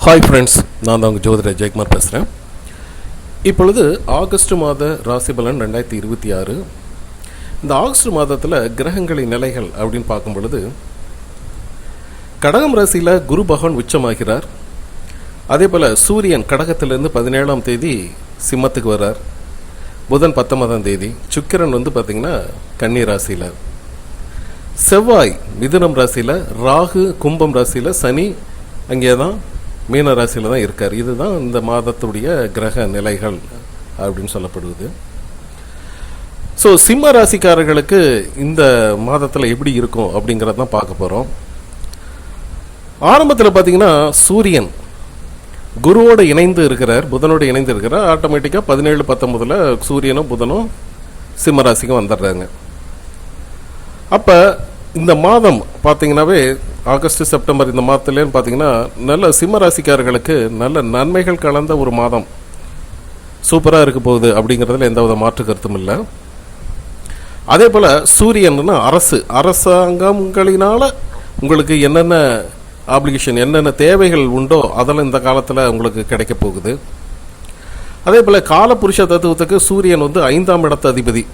Hi friends, நான் தான் உங்கள் ஜோதிடர் ஜெயக்குமார் பேசுகிறேன். இப்பொழுது ஆகஸ்ட் மாத ராசி பலன் 2026. இந்த ஆகஸ்ட் மாதத்தில் கிரகங்களின் நிலைகள் அப்படின்னு பார்க்கும் பொழுது கடகம் ராசியில் குரு பகவான் உச்சமாகிறார். அதே போல் சூரியன் கடகத்திலிருந்து 17ஆம் தேதி சிம்மத்துக்கு வர்றார். புதன் 19ஆம் தேதி. சுக்கிரன் பார்த்திங்கன்னா கன்னி ராசியில், செவ்வாய் மிதுனம் ராசியில், ராகு கும்பம் ராசியில், சனி அங்கே தான் மீன ராசியில் தான் இருக்கார். இதுதான் இந்த மாதத்துடைய கிரக நிலைகள் அப்படின்னு சொல்லப்படுவது. ஸோ சிம்ம ராசிக்காரர்களுக்கு இந்த மாதத்தில் எப்படி இருக்கும் அப்படிங்கிறத தான் பார்க்க போகிறோம். ஆரம்பத்தில் பார்த்தீங்கன்னா சூரியன் குருவோடு இணைந்து இருக்கிறார், புதனோடு இணைந்து இருக்கிறார். ஆட்டோமேட்டிக்காக 17-19 சூரியனும் புதனும் சிம்ம ராசிக்கும் வந்துடுறாங்க. அப்போ இந்த மாதம் பார்த்தீங்கன்னாவே ஆகஸ்ட் செப்டம்பர் இந்த மாதத்துலேன்னு பார்த்தீங்கன்னா நல்ல சிம்ம ராசிக்காரர்களுக்கு நல்ல நன்மைகள் கலந்த ஒரு மாதம் சூப்பராக இருக்க போகுது அப்படிங்கிறதுல எந்த வித மாற்று கருத்தும் இல்லை. அதே போல் சூரியன்னா அரசாங்கங்களினால் உங்களுக்கு என்னென்ன ஆப்ளிகேஷன், என்னென்ன தேவைகள் உண்டோ அதெல்லாம் இந்த காலத்தில் உங்களுக்கு கிடைக்க போகுது. அதே போல் காலபுருஷ தத்துவத்துக்கு சூரியன் 5ஆம் இடத்து அதிபதி.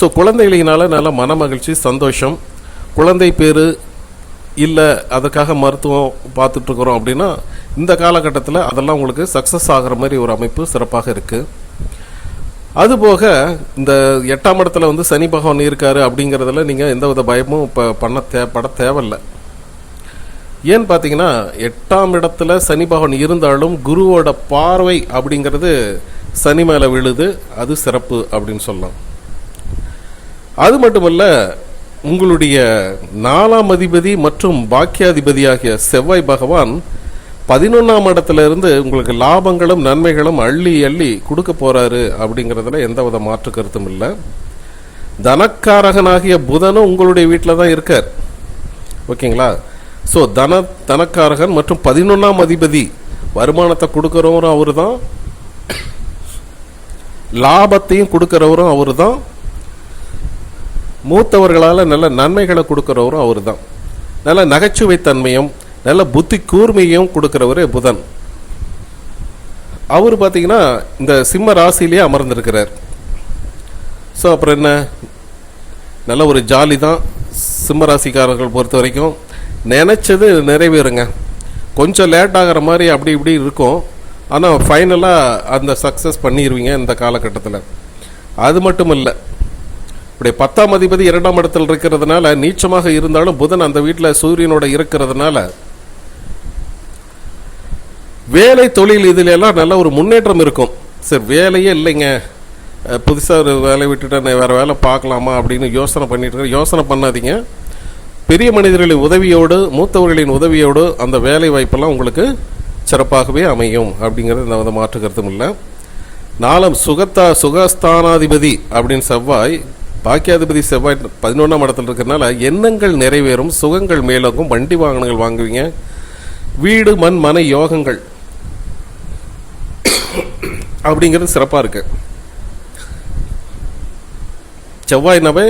ஸோ குழந்தைகளினால நல்ல மன மகிழ்ச்சி, சந்தோஷம். குழந்தை பேர் இல்லை, அதுக்காக மருத்துவம் பார்த்துட்ருக்குறோம் அப்படின்னா இந்த காலகட்டத்தில் அதெல்லாம் உங்களுக்கு சக்ஸஸ் ஆகிற மாதிரி ஒரு அமைப்பு சிறப்பாக இருக்குது. அதுபோக இந்த 8ஆம் இடத்துல சனி பகவான் இருக்காரு அப்படிங்கிறதுல நீங்கள் எந்த வித பயமும் இப்போ பட தேவையில்லை. ஏன்னு பார்த்தீங்கன்னா 8ஆம் இடத்துல சனி பகவான் இருந்தாலும் குருவோட பார்வை அப்படிங்கிறது சனி மேலே விழுது, அது சிறப்பு அப்படின்னு சொல்லலாம். அது மட்டுமல்ல, உங்களுடைய 4ஆம் அதிபதி மற்றும் பாக்கியாதிபதி ஆகிய செவ்வாய் பகவான் 11ஆம் இடத்துல இருந்து உங்களுக்கு லாபங்களும் நன்மைகளும் அள்ளி அள்ளி கொடுக்க போறாரு அப்படிங்கிறதுல எந்த வித மாற்று கருத்தும் இல்லை. தனக்காரகனாகிய புதனும் உங்களுடைய வீட்டில் தான் இருக்கார். ஓகேங்களா? ஸோ தனக்காரகன் மற்றும் 11ஆம் அதிபதி வருமானத்தை கொடுக்கிறவரும் அவரு தான், லாபத்தையும் கொடுக்கிறவரும் அவரு தான், மூத்தவர்களால் நல்ல நன்மைகளை கொடுக்கிறவரும் அவர் தான். நல்ல நகைச்சுவை தன்மையும் நல்ல புத்தி கூர்மையும் கொடுக்கிறவர் புதன். அவர் பார்த்தீங்கன்னா இந்த சிம்ம ராசியிலேயே அமர்ந்திருக்கிறார். ஸோ அப்புறம் என்ன, நல்ல ஒரு ஜாலி தான். சிம்ம ராசிக்காரர்கள் பொறுத்த வரைக்கும் நினைச்சது நிறைவேறுங்க. கொஞ்சம் லேட் ஆகிற மாதிரி அப்படி இப்படி இருக்கும், ஆனால் ஃபைனலாக அந்த சக்ஸஸ் பண்ணிடுவீங்க இந்த காலகட்டத்தில். அது மட்டும் இல்லை, இப்படி 10ஆம் அதிபதி 2ஆம் இடத்தில் இருக்கிறதுனால நீச்சமாக இருந்தாலும் புதன் அந்த வீட்டில் சூரியனோட இருக்கிறதுனால வேலை தொழில் இதில் எல்லாம் நல்ல ஒரு முன்னேற்றம் இருக்கும். சரி, வேலையே இல்லைங்க, புதுசாக ஒரு வேலை விட்டுட்டு வேறு வேலை பார்க்கலாமா அப்படின்னு யோசனை பண்ணாதீங்க. பெரிய மனிதர்களின் உதவியோடு, மூத்தவர்களின் உதவியோடு அந்த வேலை வாய்ப்பெல்லாம் உங்களுக்கு சிறப்பாகவே அமையும் அப்படிங்கிறது எந்த மாற்று கருத்தும் இல்லை. 4ஆம் சுகஸ்தானாதிபதி அப்படின்னு செவ்வாய், பாக்கியாதிபதி செவ்வாய் 11ஆம் இடத்துல இருக்கிறதுனால எண்ணங்கள் நிறைவேறும், சுகங்கள் மேலோக்கும், வண்டி வாகனங்கள் வாங்குவீங்க, வீடு மண் மனை யோகங்கள் அப்படிங்கிறது சிறப்பாக இருக்கு. செவ்வாய்னாவே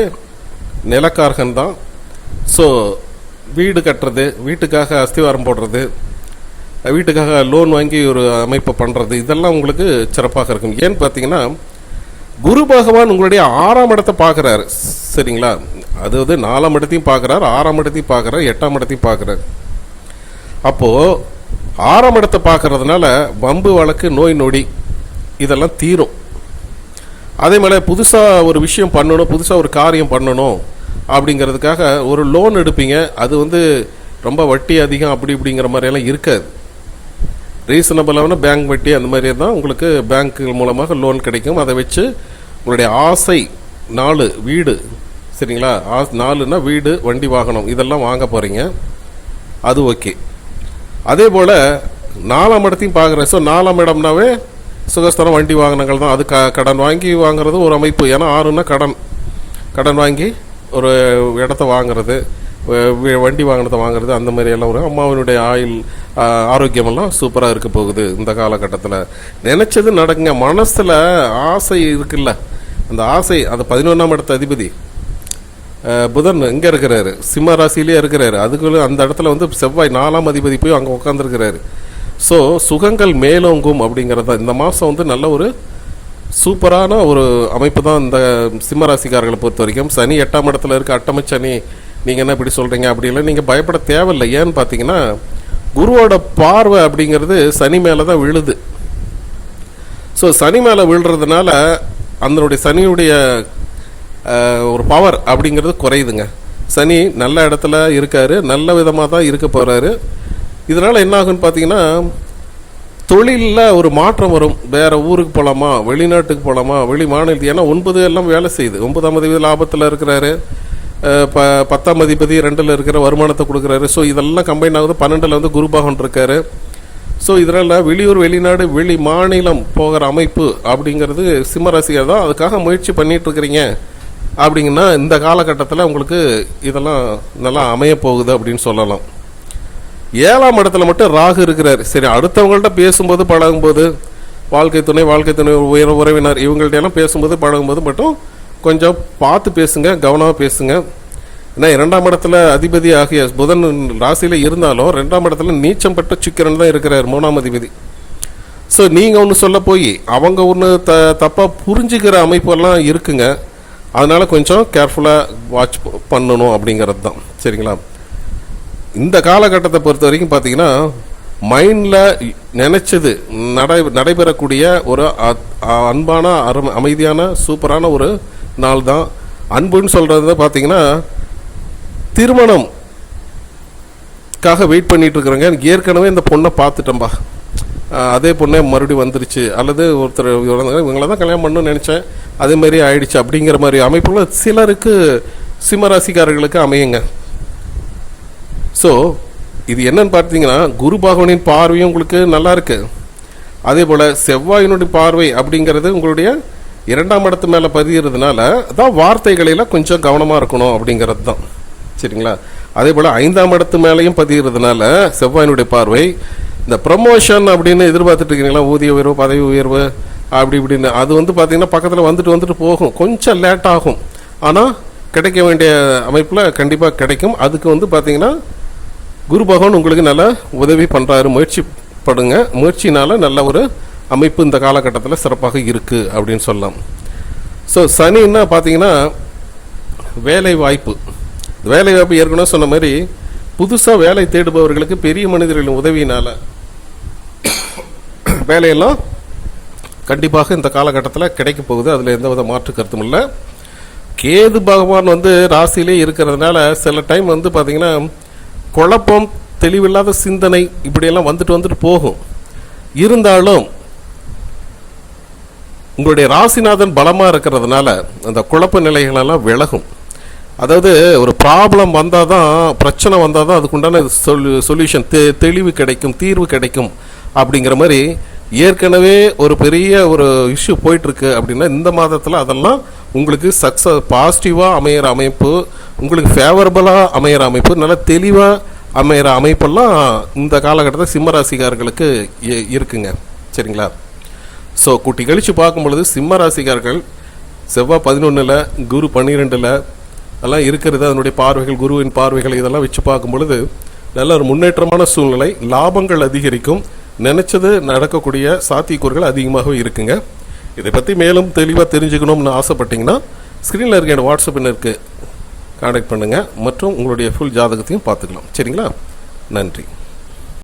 நிலக்காரகன் தான். ஸோ வீடு கட்டுறது, வீட்டுக்காக அஸ்திவாரம் போடுறது, வீட்டுக்காக லோன் வாங்கி ஒரு அமைப்பை பண்ணுறது, இதெல்லாம் உங்களுக்கு சிறப்பாக இருக்கும். ஏன்னு பார்த்தீங்கன்னா குரு பகவான் உங்களுடைய 6ஆம் இடத்தை பார்க்குறாரு. சரிங்களா? அதாவது 4ஆம் இடத்தையும் பார்க்குறாரு, 6ஆம் இடத்தையும் பார்க்குறாரு, 8ஆம் இடத்தையும் பார்க்குறாரு. அப்போது 6ஆம் இடத்தை பார்க்கறதுனால வம்பு வழக்கு நோய் நொடி இதெல்லாம் தீரும். அதே மாதிரி புதுசாக ஒரு விஷயம் பண்ணணும், புதுசாக ஒரு காரியம் பண்ணணும் அப்படிங்கிறதுக்காக ஒரு லோன் எடுப்பீங்க. அது ரொம்ப வட்டி அதிகம் அப்படி இப்படிங்கிற மாதிரியெல்லாம் இருக்காது. ரீசனபிளான பேங்க் வட்டி அந்த மாதிரி தான் உங்களுக்கு பேங்க் மூலமாக லோன் கிடைக்கும். அதை வச்சு உங்களுடைய ஆசை 4 வீடு, சரிங்களா, 4னா வீடு, வண்டி வாகனம் இதெல்லாம் வாங்க போகிறீங்க. அது ஓகே. அதே போல் 4ஆம் இடத்தையும் பார்க்குறேன். ஸோ 4ஆம் இடம்னாவே சுகஸ்தானம், வண்டி வாகனங்கள் தான். அது கடன் வாங்கி வாங்குறது ஒரு அமைப்பு. ஏன்னா 6னா கடன் வாங்கி ஒரு இடத்த வாங்குறது, வண்டி வாகனத்தை வாங்குறது, அந்த மாதிரி எல்லாம் ஒரு அம்மாவினுடைய ஆரோக்கியமெல்லாம் சூப்பராக இருக்க போகுது இந்த காலகட்டத்தில். நினச்சது நடக்குங்க. மனசில் ஆசை இருக்குல்ல, அந்த ஆசை, அந்த 11ஆம் இடத்து அதிபதி புதன் எங்கே இருக்கிறாரு? சிம்ம ராசியிலே இருக்கிறாரு. அதுக்குள்ள அந்த இடத்துல செவ்வாய் 4ஆம் அதிபதி போய் அங்கே உட்காந்துருக்கிறாரு. ஸோ சுகங்கள் மேலோங்கும் அப்படிங்கிறது இந்த மாதம் வந்து நல்ல ஒரு சூப்பரான ஒரு அமைப்பு தான் இந்த சிம்மராசிக்காரர்களை பொறுத்த வரைக்கும். சனி 8ஆம் இடத்துல இருக்க அட்டம சனி, நீங்கள் என்ன இப்படி சொல்கிறீங்க அப்படி இல்லை, நீங்கள் பயப்பட தேவையில்லை. ஏன்னு பார்த்தீங்கன்னா குருவோட பார்வை அப்படிங்கிறது சனி மேலே தான் விழுது. ஸோ சனி மேலே விழுறதுனால அதனுடைய சனியுடைய ஒரு பவர் அப்படிங்கிறது குறையுதுங்க. சனி நல்ல இடத்துல இருக்காரு, நல்ல விதமாக தான் இருக்க போகிறாரு. இதனால் என்ன ஆகுன்னு பார்த்தீங்கன்னா தொழிலில் ஒரு மாற்றம் வரும். வேறு ஊருக்கு போகலாமா, வெளிநாட்டுக்கு போகலாமா, வெளி மாநிலத்துக்கு. ஏன்னா 9 எல்லாம் வேலை செய்யுது. 9ஆம் அதிபதி லாபத்தில் இருக்கிறாரு, 10ஆம் அதிபதி 2ல் இருக்கிற வருமானத்தை கொடுக்குறாரு. ஸோ இதெல்லாம் கம்பைன் ஆகுது. 12ல் வந்து குரு பகவான் இருக்காரு. ஸோ இதனால் வெளியூர் வெளிநாடு வெளி மாநிலம் போகிற அமைப்பு அப்படிங்கிறது சிம்மராசியாக தான். அதுக்காக முயற்சி பண்ணிகிட்டு இருக்கிறீங்க அப்படிங்கன்னா இந்த காலகட்டத்தில் உங்களுக்கு இதெல்லாம் நல்லா அமைய போகுது அப்படின்னு சொல்லலாம். 7ஆம் இடத்துல மட்டும் ராகு இருக்கிறார். சரி, அடுத்தவங்கள்ட்ட பேசும்போது பழகும்போது வாழ்க்கை துணை உறவினர் இவங்கள்ட்ட எல்லாம் பேசும்போது பழகும்போது மட்டும் கொஞ்சம் பார்த்து பேசுங்க, கவனமாக பேசுங்க. ஏன்னா 2ஆம் இடத்துல அதிபதி ஆகிய புதன் ராசியில் இருந்தாலும் 2ஆம் இடத்துல நீச்சம் பெற்ற சுக்கிரன் தான் இருக்கிறார், 3ஆம் அதிபதி. ஸோ நீங்கள் ஒன்று சொல்ல போய் அவங்க ஒன்று தப்பாக புரிஞ்சுக்கிற அமைப்பெல்லாம் இருக்குங்க. அதனால் கொஞ்சம் கேர்ஃபுல்லாக வாட்ச் பண்ணணும் அப்படிங்கிறது தான். சரிங்களா? இந்த காலகட்டத்தை பொறுத்த வரைக்கும் பார்த்தீங்கன்னா மைண்டில் நினச்சது நடைபெறக்கூடிய ஒரு அன்பான அமைதியான சூப்பரான ஒரு நாள் தான். அன்புன்னு சொல்கிறது பார்த்தீங்கன்னா திருமணம்காக வெயிட் பண்ணிட்டு இருக்கிறாங்க. ஏற்கனவே இந்த பொண்ணை பார்த்துட்டேன்பா, அதே பொண்ணே மறுபடியும் வந்துருச்சு, அல்லது ஒருத்தர் இவங்கள தான் கல்யாணம் பண்ணணும்னு நினச்சேன், அதே மாதிரி ஆயிடுச்சு அப்படிங்கிற மாதிரி அமைப்புள்ள சிலருக்கு சிம்மராசிக்காரர்களுக்கு அமையுங்க. ஸோ இது என்னன்னு பார்த்தீங்கன்னா குரு பகவானின் பார்வையும் உங்களுக்கு நல்லா இருக்கு. அதே போல் செவ்வாயினுடைய பார்வை அப்படிங்கிறது உங்களுடைய 2ஆம் இடத்து மேலே பதிகிறதுனால தான் வார்த்தைகளில் கொஞ்சம் கவனமாக இருக்கணும் அப்படிங்கிறது தான். சரிங்களா? அதே போல் 5ஆம் இடத்து மேலேயும் பதிகிறதுனால செவ்வாயினுடைய பார்வை இந்த ப்ரமோஷன் அப்படின்னு எதிர்பார்த்துட்டு இருக்கீங்களா, ஊதிய உயர்வு பதவி உயர்வு அப்படி இப்படின்னு, அது வந்து பார்த்தீங்கன்னா பக்கத்தில் வந்துட்டு போகும், கொஞ்சம் லேட் ஆகும். ஆனால் கிடைக்க வேண்டிய அமைப்பில் கண்டிப்பாக கிடைக்கும். அதுக்கு வந்து பார்த்தீங்கன்னா குரு பகவான் உங்களுக்கு நல்லா உதவி பண்ணுறாரு. முயற்சி படுங்க, முயற்சினால் நல்ல ஒரு அமைப்பு இந்த காலகட்டத்தில் சிறப்பாக இருக்குது அப்படின்னு சொல்லலாம். ஸோ சனின்னா பார்த்தீங்கன்னா வேலை வாய்ப்பு ஏற்கனவே சொன்ன மாதிரி புதுசாக வேலை தேடுபவர்களுக்கு பெரிய மனிதர்களின் உதவியினால் வேலையெல்லாம் கண்டிப்பாக இந்த காலகட்டத்தில் கிடைக்க போகுது. அதில் எந்த வித மாற்று கருத்தும் இல்லை. கேது பகவான் வந்து ராசியிலே இருக்கிறதுனால சில டைம் வந்து பார்த்தீங்கன்னா குழப்பம், தெளிவில்லாத சிந்தனை இப்படியெல்லாம் வந்துட்டு போகும். இருந்தாலும் உங்களுடைய ராசிநாதன் பலமாக இருக்கிறதுனால அந்த குழப்ப நிலைகளெல்லாம் விலகும். அதாவது ஒரு ப்ராப்ளம் வந்தால் தான், பிரச்சனை வந்தால் தான் அதுக்குண்டான சொல்யூஷன் தெளிவு கிடைக்கும், தீர்வு கிடைக்கும் அப்படிங்கிற மாதிரி ஏற்கனவே ஒரு பெரிய ஒரு இஷ்யூ போயிட்டுருக்கு அப்படின்னா இந்த மாதத்தில் அதெல்லாம் உங்களுக்கு சக்ஸஸ் பாசிட்டிவாக அமையிற அமைப்பு, உங்களுக்கு ஃபேவரபுளாக அமையிற அமைப்பு, நல்லா தெளிவாக அமையிற அமைப்பெல்லாம் இந்த காலகட்டத்தில் சிம்மராசிக்காரர்களுக்கு இருக்குங்க. சரிங்களா? ஸோ கூட்டி கழித்து பார்க்கும் பொழுது சிம்மராசிக்காரர்கள் செவ்வாய் 11ல் குரு 12ல் அதெல்லாம் இருக்கிறது, அதனுடைய பார்வைகள், குருவின் பார்வைகள் இதெல்லாம் வச்சு பார்க்கும் பொழுது நல்ல ஒரு முன்னேற்றமான சூழ்நிலை, லாபங்கள் அதிகரிக்கும், நினச்சது நடக்கக்கூடிய சாத்தியக்கூறுகள் அதிகமாகவே இருக்குங்க. இதை பற்றி மேலும் தெளிவாக தெரிஞ்சுக்கணும்னு ஆசைப்பட்டீங்கன்னா ஸ்க்ரீனில் இருக்க என் வாட்ஸ்அப் எண்ணிற்கு கான்டாக்ட் பண்ணுங்கள் மற்றும் உங்களுடைய ஃபுல் ஜாதகத்தையும் பார்த்துக்கலாம். சரிங்களா? நன்றி.